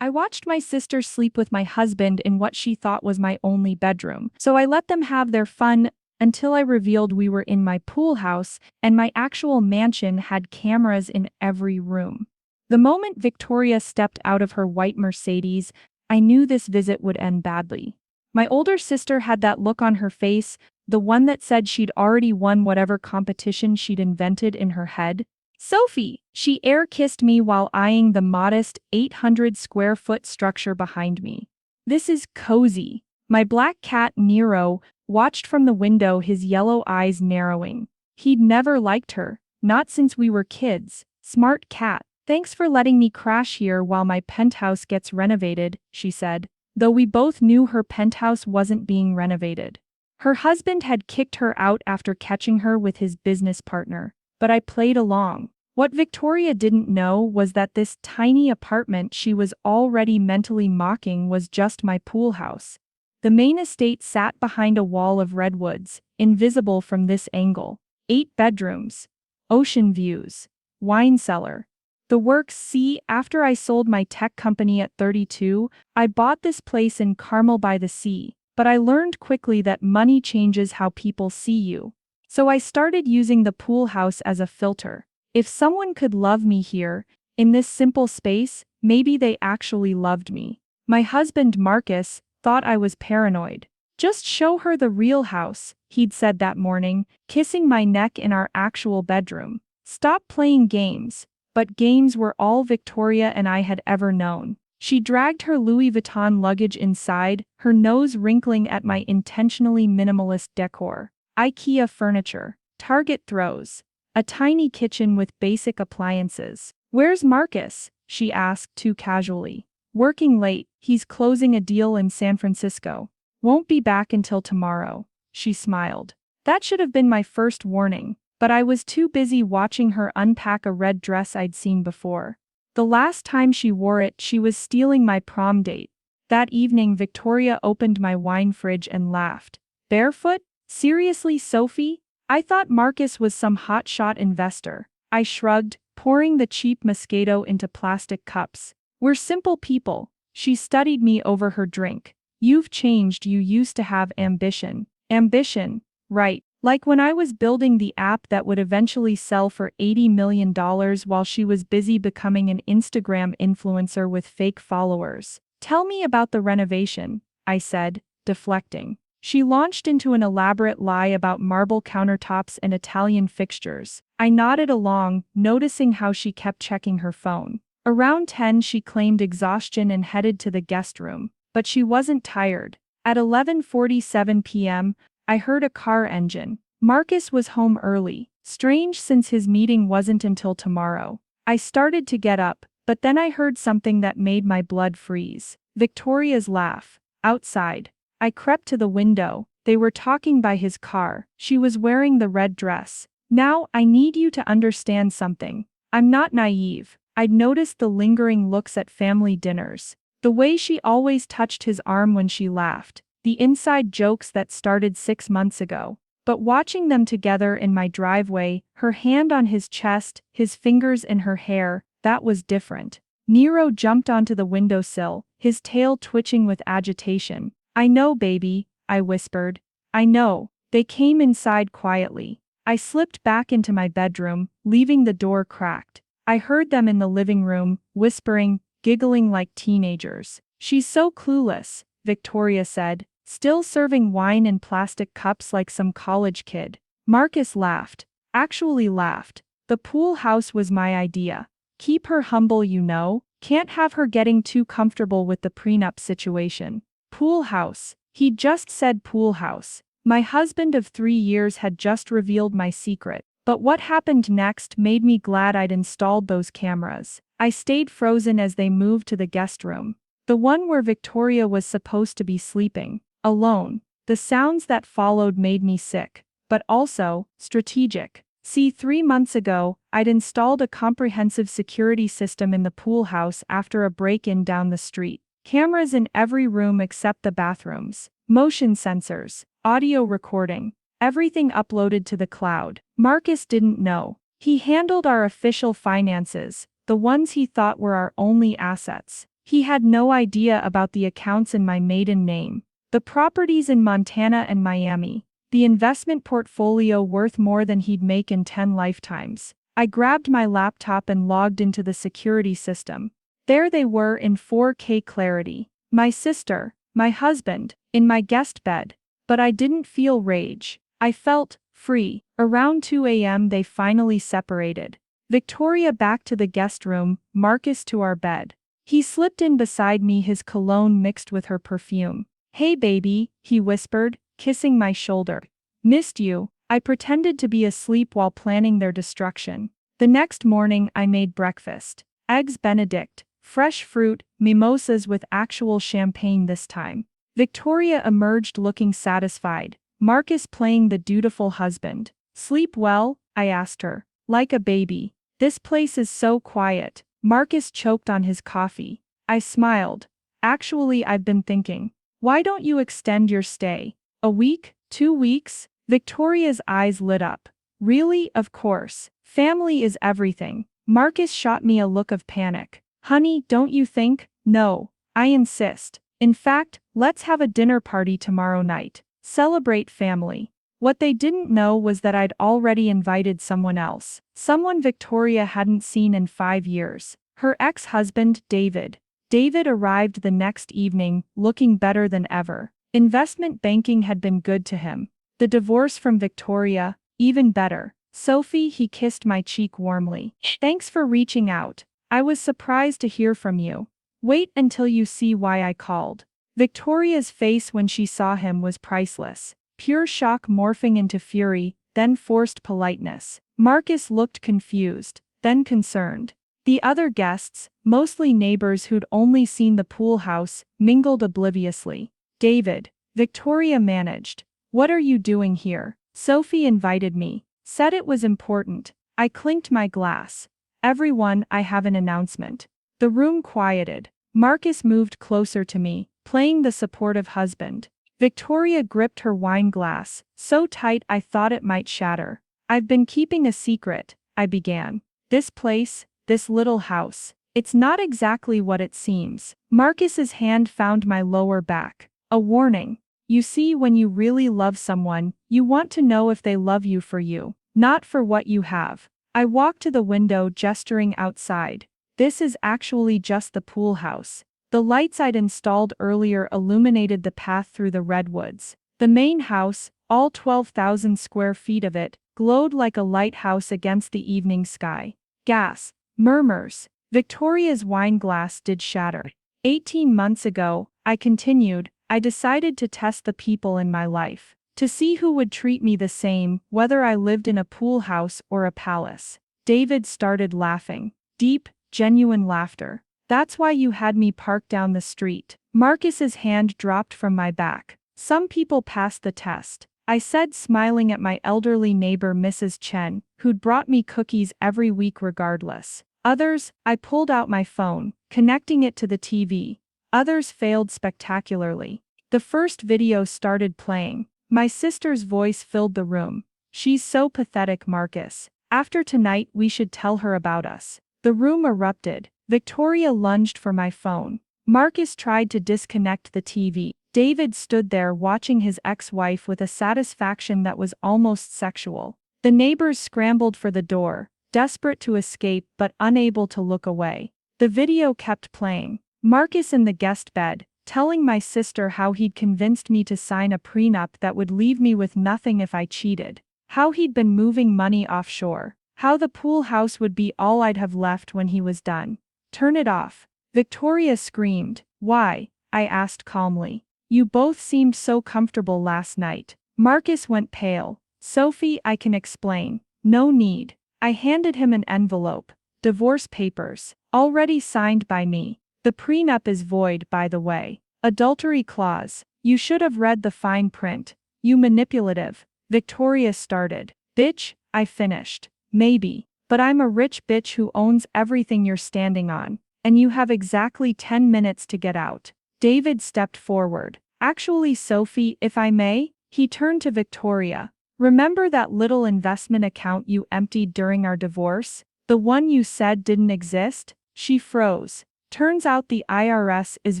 I watched my sister sleep with my husband in what she thought was my only bedroom, so I let them have their fun until I revealed we were in my pool house and my actual mansion had cameras in every room. The moment Victoria stepped out of her white Mercedes, I knew this visit would end badly. My older sister had that look on her face, the one that said she'd already won whatever competition she'd invented in her head. Sophie, she air-kissed me while eyeing the modest 800-square-foot structure behind me. This is cozy. My black cat Nero watched from the window, his yellow eyes narrowing. He'd never liked her, not since we were kids. Smart cat. Thanks for letting me crash here while my penthouse gets renovated, she said, though we both knew her penthouse wasn't being renovated. Her husband had kicked her out after catching her with his business partner, but I played along. What Victoria didn't know was that this tiny apartment she was already mentally mocking was just my pool house. The main estate sat behind a wall of redwoods, invisible from this angle. 8 bedrooms. Ocean views. Wine cellar. The works. See, after I sold my tech company at 32, I bought this place in Carmel by the sea, but I learned quickly that money changes how people see you. So I started using the pool house as a filter. If someone could love me here, in this simple space, maybe they actually loved me. My husband Marcus thought I was paranoid. Just show her the real house, he'd said that morning, kissing my neck in our actual bedroom. Stop playing games. But games were all Victoria and I had ever known. She dragged her Louis Vuitton luggage inside, her nose wrinkling at my intentionally minimalist decor. IKEA furniture. Target throws. A tiny kitchen with basic appliances. Where's Marcus? She asked too casually. Working late, he's closing a deal in San Francisco. Won't be back until tomorrow. She smiled. That should have been my first warning. But I was too busy watching her unpack a red dress I'd seen before. The last time she wore it, she was stealing my prom date. That evening, Victoria opened my wine fridge and laughed. Barefoot? Seriously, Sophie? I thought Marcus was some hotshot investor. I shrugged, pouring the cheap Moscato into plastic cups. We're simple people. She studied me over her drink. You've changed. You used to have ambition. Ambition, right. Like when I was building the app that would eventually sell for $80 million while she was busy becoming an Instagram influencer with fake followers. Tell me about the renovation, I said, deflecting. She launched into an elaborate lie about marble countertops and Italian fixtures. I nodded along, noticing how she kept checking her phone. Around 10 she claimed exhaustion and headed to the guest room, but she wasn't tired. At 11:47 p.m., I heard a car engine. Marcus was home early. Strange since his meeting wasn't until tomorrow. I started to get up, but then I heard something that made my blood freeze. Victoria's laugh. Outside. I crept to the window. They were talking by his car. She was wearing the red dress. Now, I need you to understand something. I'm not naive. I'd noticed the lingering looks at family dinners. The way she always touched his arm when she laughed. The inside jokes that started 6 months ago. But watching them together in my driveway, her hand on his chest, his fingers in her hair, that was different. Nero jumped onto the windowsill, his tail twitching with agitation. I know, baby, I whispered. I know. They came inside quietly. I slipped back into my bedroom, leaving the door cracked. I heard them in the living room, whispering, giggling like teenagers. She's so clueless, Victoria said, still serving wine in plastic cups like some college kid. Marcus laughed. Actually laughed. The pool house was my idea. Keep her humble, you know. Can't have her getting too comfortable with the prenup situation. Pool house. He just said pool house. My husband of 3 years had just revealed my secret. But what happened next made me glad I'd installed those cameras. I stayed frozen as they moved to the guest room. The one where Victoria was supposed to be sleeping. Alone. The sounds that followed made me sick. But also, strategic. See, 3 months ago, I'd installed a comprehensive security system in the pool house after a break-in down the street. Cameras in every room except the bathrooms. Motion sensors. Audio recording. Everything uploaded to the cloud. Marcus didn't know. He handled our official finances, the ones he thought were our only assets. He had no idea about the accounts in my maiden name, the properties in Montana and Miami, the investment portfolio worth more than he'd make in 10 lifetimes. I grabbed my laptop and logged into the security system. There they were in 4K clarity. My sister, my husband, in my guest bed. But I didn't feel rage. I felt free. Around 2 a.m. they finally separated. Victoria back to the guest room, Marcus to our bed. He slipped in beside me, his cologne mixed with her perfume. "Hey baby," he whispered, kissing my shoulder. "Missed you." I pretended to be asleep while planning their destruction. The next morning I made breakfast. Eggs Benedict, fresh fruit, mimosas with actual champagne this time. Victoria emerged looking satisfied, Marcus playing the dutiful husband. "Sleep well?" I asked her. "Like a baby. This place is so quiet." Marcus choked on his coffee. I smiled. "Actually, I've been thinking. Why don't you extend your stay? A week? 2 weeks?" Victoria's eyes lit up. "Really? Of course. Family is everything." Marcus shot me a look of panic. "Honey, don't you think?" "No. I insist. In fact, let's have a dinner party tomorrow night. Celebrate family." What they didn't know was that I'd already invited someone else. Someone Victoria hadn't seen in 5 years. Her ex-husband, David. David arrived the next evening, looking better than ever. Investment banking had been good to him. The divorce from Victoria, even better. "Sophie," he kissed my cheek warmly. "Thanks for reaching out. I was surprised to hear from you. Wait until you see why I called." Victoria's face when she saw him was priceless. Pure shock morphing into fury, then forced politeness. Marcus looked confused, then concerned. The other guests, mostly neighbors who'd only seen the pool house, mingled obliviously. "David," Victoria managed. "What are you doing here?" "Sophie invited me. Said it was important." I clinked my glass. "Everyone, I have an announcement." The room quieted. Marcus moved closer to me, playing the supportive husband. Victoria gripped her wine glass, so tight I thought it might shatter. "I've been keeping a secret," I began. "This place, this little house, it's not exactly what it seems." Marcus's hand found my lower back. "A warning. You see, when you really love someone, you want to know if they love you for you, not for what you have." I walked to the window, gesturing outside. "This is actually just the pool house." The lights I'd installed earlier illuminated the path through the redwoods. The main house, all 12,000 square feet of it, glowed like a lighthouse against the evening sky. "Gas." Murmurs. Victoria's wine glass did shatter. 18 months ago, I continued, I decided to test the people in my life. To see who would treat me the same, whether I lived in a pool house or a palace. David started laughing. Deep, genuine laughter. "That's why you had me parked down the street." Marcus's hand dropped from my back. "Some people pass the test," I said, smiling at my elderly neighbor Mrs. Chen, who'd brought me cookies every week regardless. "Others," I pulled out my phone, connecting it to the TV. "Others failed spectacularly." The first video started playing. My sister's voice filled the room. "She's so pathetic, Marcus. After tonight we should tell her about us." The room erupted. Victoria lunged for my phone. Marcus tried to disconnect the TV. David stood there watching his ex-wife with a satisfaction that was almost sexual. The neighbors scrambled for the door, desperate to escape but unable to look away. The video kept playing. Marcus in the guest bed, telling my sister how he'd convinced me to sign a prenup that would leave me with nothing if I cheated. How he'd been moving money offshore. How the pool house would be all I'd have left when he was done. "Turn it off." Victoria screamed. "Why?" I asked calmly. "You both seemed so comfortable last night." Marcus went pale. "Sophie, I can explain." "No need." I handed him an envelope. "Divorce papers. Already signed by me. The prenup is void, by the way. Adultery clause. You should have read the fine print. You manipulative." Victoria started. "Bitch," I finished. "Maybe. But I'm a rich bitch who owns everything you're standing on. And you have exactly 10 minutes to get out." David stepped forward. "Actually, Sophie, if I may?" He turned to Victoria. "Remember that little investment account you emptied during our divorce? The one you said didn't exist?" She froze. Turns out the IRS is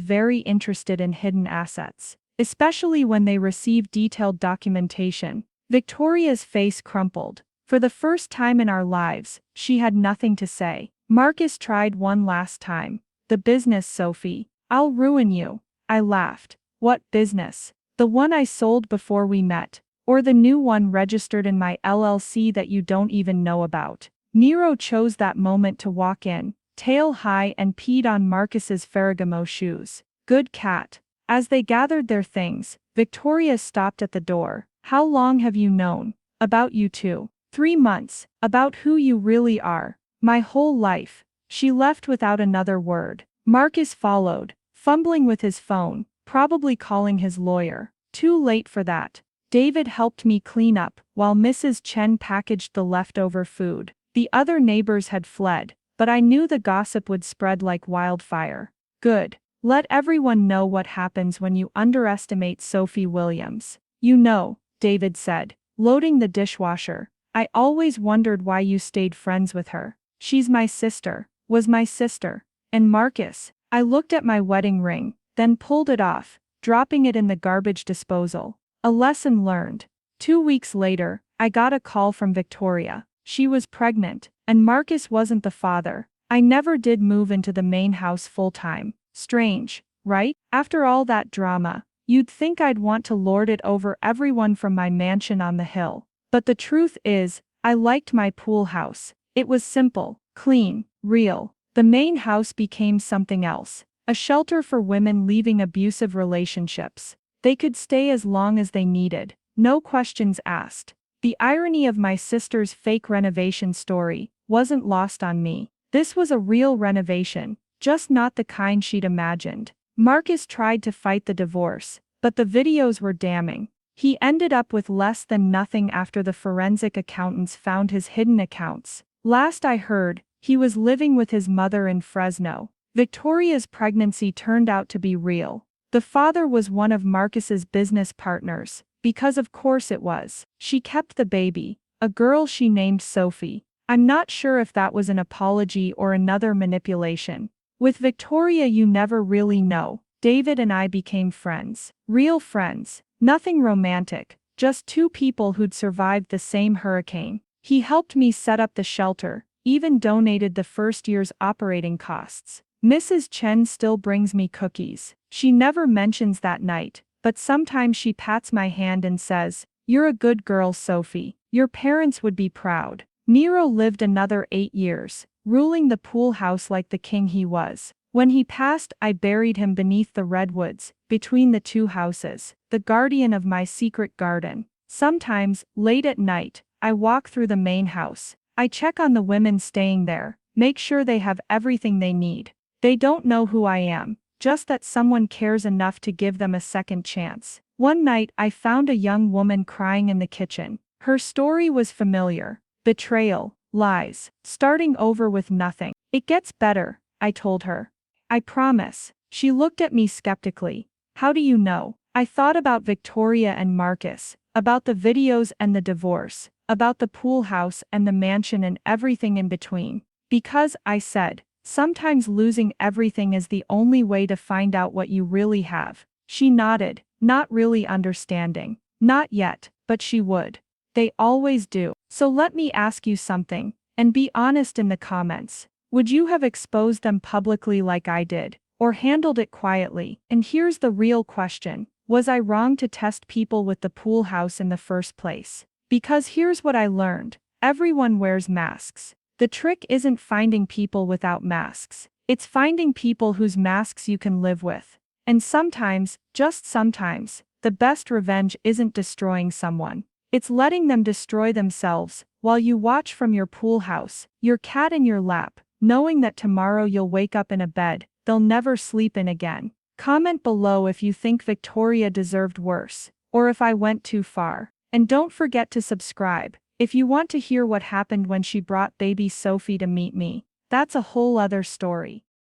very interested in hidden assets, especially when they receive detailed documentation. Victoria's face crumpled. For the first time in our lives, she had nothing to say. Marcus tried one last time. The business, Sophie. I'll ruin you. I laughed. What business? The one I sold before we met. Or the new one registered in my LLC that you don't even know about. Nero chose that moment to walk in, tail high, and peed on Marcus's Ferragamo shoes. Good cat. As they gathered their things, Victoria stopped at the door. How long have you known? About you two. 3 months. About who you really are. My whole life. She left without another word. Marcus followed, fumbling with his phone, probably calling his lawyer. Too late for that. David helped me clean up, while Mrs. Chen packaged the leftover food. The other neighbors had fled, but I knew the gossip would spread like wildfire. Good. Let everyone know what happens when you underestimate Sophie Williams. You know, David said, loading the dishwasher. I always wondered why you stayed friends with her. She's my sister, was my sister. And Marcus. I looked at my wedding ring, then pulled it off, dropping it in the garbage disposal. A lesson learned. 2 weeks later, I got a call from Victoria. She was pregnant, and Marcus wasn't the father. I never did move into the main house full-time. Strange, right? After all that drama, you'd think I'd want to lord it over everyone from my mansion on the hill. But the truth is, I liked my pool house. It was simple, clean, real. The main house became something else. A shelter for women leaving abusive relationships. They could stay as long as they needed. No questions asked. The irony of my sister's fake renovation story wasn't lost on me. This was a real renovation, just not the kind she'd imagined. Marcus tried to fight the divorce, but the videos were damning. He ended up with less than nothing after the forensic accountants found his hidden accounts. Last I heard, he was living with his mother in Fresno. Victoria's pregnancy turned out to be real. The father was one of Marcus's business partners, because of course it was. She kept the baby, a girl she named Sophie. I'm not sure if that was an apology or another manipulation. With Victoria you never really know. David and I became friends. Real friends. Nothing romantic, just two people who'd survived the same hurricane. He helped me set up the shelter, even donated the first year's operating costs. Mrs. Chen still brings me cookies. She never mentions that night, but sometimes she pats my hand and says, "You're a good girl, Sophie. Your parents would be proud." Nero lived another 8 years, ruling the pool house like the king he was. When he passed, I buried him beneath the redwoods, between the two houses, the guardian of my secret garden. Sometimes, late at night, I walk through the main house. I check on the women staying there, make sure they have everything they need. They don't know who I am, just that someone cares enough to give them a second chance. One night I found a young woman crying in the kitchen. Her story was familiar. Betrayal, lies, starting over with nothing. It gets better, I told her. I promise. She looked at me skeptically. How do you know? I thought about Victoria and Marcus, about the videos and the divorce, about the pool house and the mansion and everything in between. Because, I said, sometimes losing everything is the only way to find out what you really have. She nodded, not really understanding. Not yet, but she would. They always do. So let me ask you something, and be honest in the comments. Would you have exposed them publicly like I did, or handled it quietly? And here's the real question. Was I wrong to test people with the pool house in the first place? Because here's what I learned. Everyone wears masks. The trick isn't finding people without masks. It's finding people whose masks you can live with. And sometimes, just sometimes, the best revenge isn't destroying someone. It's letting them destroy themselves, while you watch from your pool house, your cat in your lap, knowing that tomorrow you'll wake up in a bed they'll never sleep in again. Comment below if you think Victoria deserved worse, or if I went too far. And don't forget to subscribe, if you want to hear what happened when she brought baby Sophie to meet me. That's a whole other story.